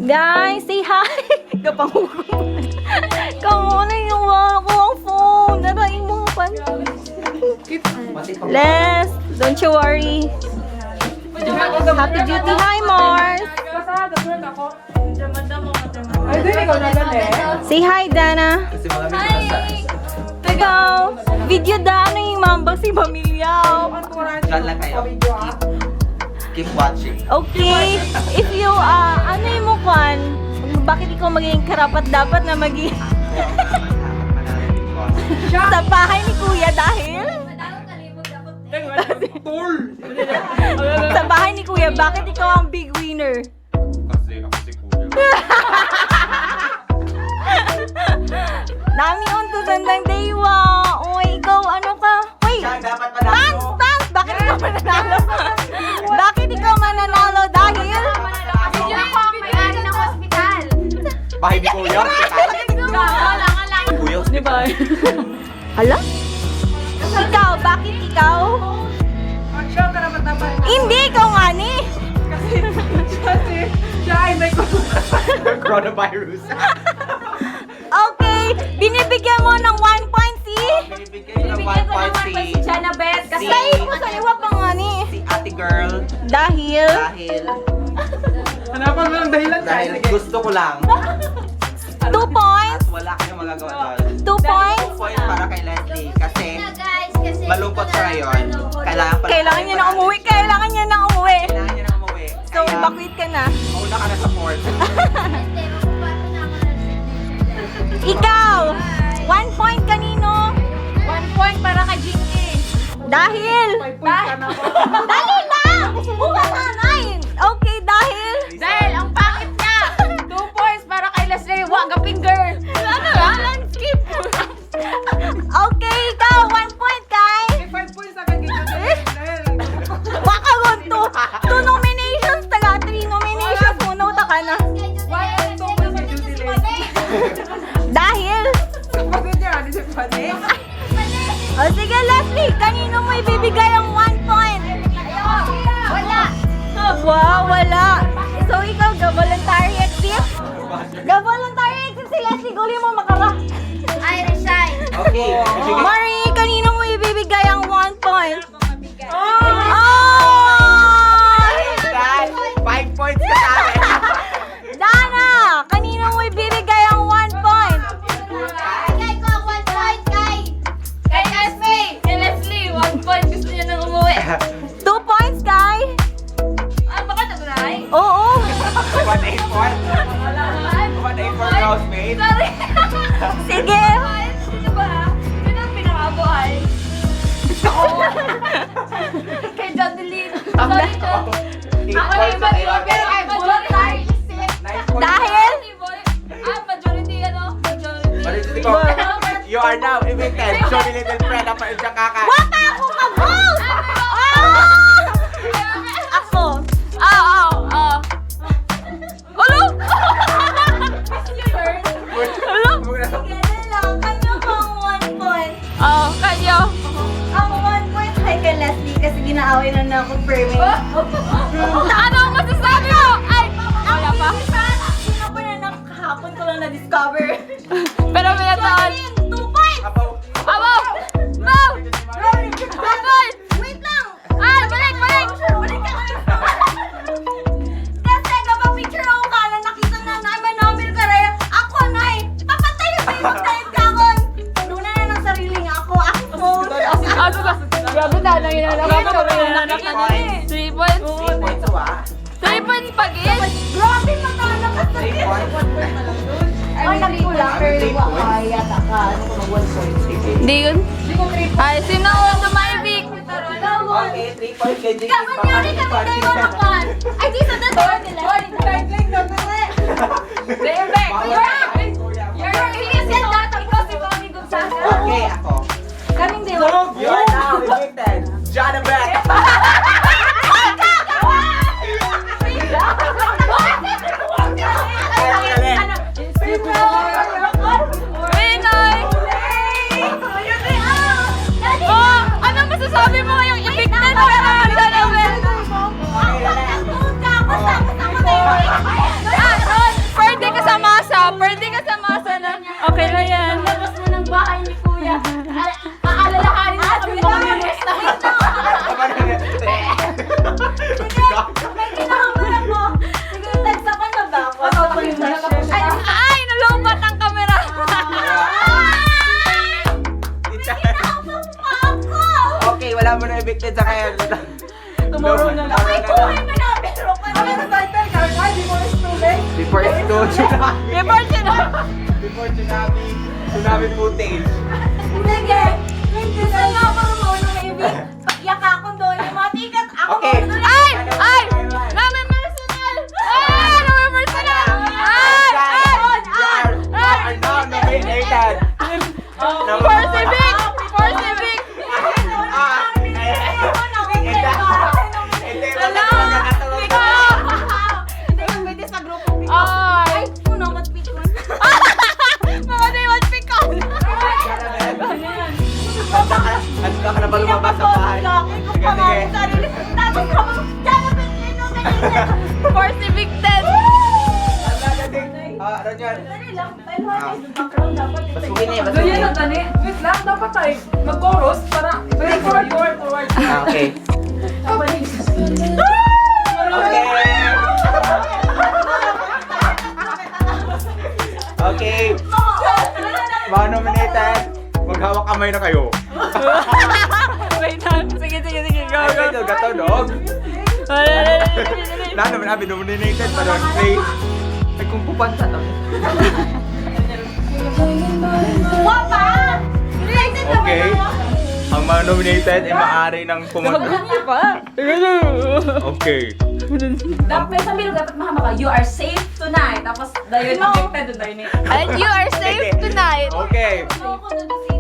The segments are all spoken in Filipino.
Guys, say hi! Kapangukom. Kamo na yung ako ang phone. Naray mo pa. Les, don't you worry. Happy duty. Hi, Mars. Say hi, Dana. Hi! Ikaw, video Dana yung mambang si Pamilyaw. Diyan lang kayo. Keep watching. Okay, if you, ano yung mukhan? Bakit ikaw magiging karapat dapat na maging sa bahay ni Kuya dahil? Sa bahay ni Kuya, bakit ikaw ang big winner? Kasi ako si Kuya. Nami untusan ng Dewa. Uy, ikaw ano ka? Uy, Siya dapat Tans! manalo. Tans! Bakit ikaw mananalo? Bakit ikaw mananalo? Dahil? Video ako ang may-ari ng hospital. Bahay ni Kuya. Kuya, hospital. Hala? Ikaw, bakit ikaw? Hindi, ikaw nga ni. Coronavirus. Okay, binibigyan mo ng 1 point si? Binibigyan ng 1 point si Janabeth kasi Say mo sa liwa pa nga ni. si ate girl. Dahil? Hanapan mo ng dahilan Dahil gusto ko lang. 2 points? At wala kayong magagawa doon. 2 points? 2 points para kay Leslie. Kasi guys kasi malungkot siya ngayon. Kailangan pala. Kailangan niya na umuwi. Kailangan niya na umuwi. Kailangan niya na umuwi. So, bakwit ka na. Mauna ka na sa port. Ikaw, 1 point kanino? 1 point para kay Jinky. Dahil? Dali lang! Bumasanay! Okay, dahil? Dahil ang pangit niya. 2 points para kay Leslie. Waga finger. Ano lang? Skip. Okay, ikaw, 1 point kay? 5 points agad kayo. Waka gon to. 2 nominations, taga 3 nominations. Muno ta ka na. Dahil? Kapagod niya, di siya pwede. O sige, Leslie, kanino mo ibibigay ang 1 point? Wala. Wow, wala. So, ikaw, ga-voluntary exit? Ga-voluntary exit si Leslie, guli mo makara. I resign. Okay. Sige. Marie, kanino mo ibibigay ang 1 point? Oh! Dad, 5 points ka sa akin. Dana, kanino mo ibibigay ang 1 point? Kay ko 1 point kay Leslie. Kay Leslie 1 point gusto niya nang umuwi. 2 points, Kai? Baka nagunay. Oo. 1-8 points. 1-8 for housemate. Sorry. Sige. Sino ba? Sino ang pinakabuhay? Kay Jodeline. Sorry, John. 8 Ako na points yung sa mag-iwan kailangan. pero I'm voluntary. 9 points. Dahil? Majority ano? Majority. Majority ko. You are now evicted. Show me little friend na pa yung kaka. Wapa ako ka-vote! Ako. Oo. Ulo! Hello? Sige lang, kanyo pang 1 point. Oo, kanyo. Ang 1 point ay kay Leslie kasi ginaaway na confirming. Ano ang masasabi mo? Ay, wala pa. Sino ko na nakahapon ko lang na-discover. Pero minataon. 2 points! Apo. Abo! No! Babol! Wait lang! Ay, balik! Balik ka na. Kasi kapag picture ako ka na nakita na namin namin ka rin, ako na eh. Papatay yung Facebook dahil kakon. Luna na ng sarili nga ako. Ako. Ano ba? Grabe na, nanginanap ko. 3 points. 3 points wa. 3 points pag-in. Grabe matala ka sa 3 points. Ay, nagkulang. Pero wala yata ka. Ano ko na 1 point? Hindi yun. Ay, sino ang tumaibig? Okay, 3 points kay Jinky. Kamanyari ka na tayo naman. Ay, di sa dador nila. Bebe, you're innocent data. Ikaw si Bobby Gonzaga. Okay, ako. Kaming dewa. You are now evicted. Janabeth. Pinoy! Oh, ano masasabi mo ngayong evicted ka na? Janabeth? Ako, ako, ako, ako, ako, ako, ako, ako, ako, ako, akin. Tomorrow na lang. Ay, kuhay mo na, pero pa Ano sa title card? Ay, di mo student. Before tsunami. Before tsunami. Before tsunami. Tsunami footage. Sige. Gusto nga ako mauna maybe. Pagyak ako doon yung mga ticket. Ako Okay. mauna doon. Ay! Ay! Namin personal! Ay! Namin personal! Ay! Ay! You are now nominated. For civic! For civic! Hindi mo na nakatulog. Hindi ko pwede sa grupo. Ay! Ay, puno matpikon. Mga day one pick up! Handa ka na ba lumabas sa bahay? Sige, sige. Tapos ka mo, dyan na For civic 10! Handa ka din. Ranyan. Dali lang, background dapat. Mas mungkin eh, mas So yan mungkin. ang tani. Wait lang, dapat tayo mag-chorus para forward. Okay. Okay. Okay. Mga nominated, maghawak kamay na kayo. Wait lang. Sige, sige, sige. Go, Ay, go. kayo, gato, dog. Na naman namin nominated pa doon. Play. Ay, kung pupanta na. Wapa! Related naman Okay. ako. Ang mga nominated ay maaari ng pumunta. Hindi pa. Okay. Dapat sa milo, dapat mahama ka. You are safe tonight. Tapos, dayon affected doon ni. And you are safe tonight. Okay.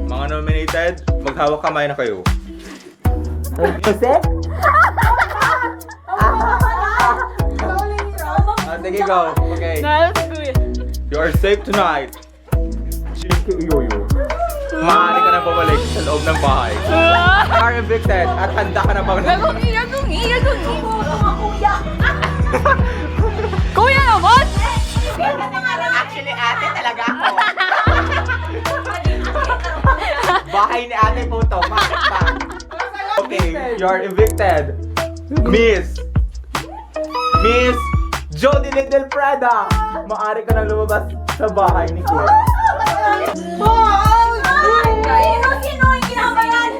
Mga nominated, maghawak kamay na kayo. Music? Sige, go. Okay. That's good. You are safe tonight. Chinky Uyoyo. Maaari ka na bumalik sa loob ng bahay. You are evicted at handa ka na bang... Gagungi, gagungi, gagungi. Kuya! Kuya naman! Actually, ate talaga ako. Bahay ni ate po to. Bakit pa? Okay, you are evicted. Miss Jody Little Prada. Maaari ka nang lumabas sa bahay ni Kuya. Sino yung ginama yan?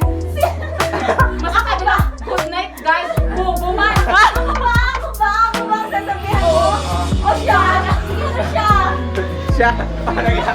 Makakabila! Good night, guys! Bubuman! Ako ba ang sasabihan mo? O siya! Sino siya? Siya. Parang yan.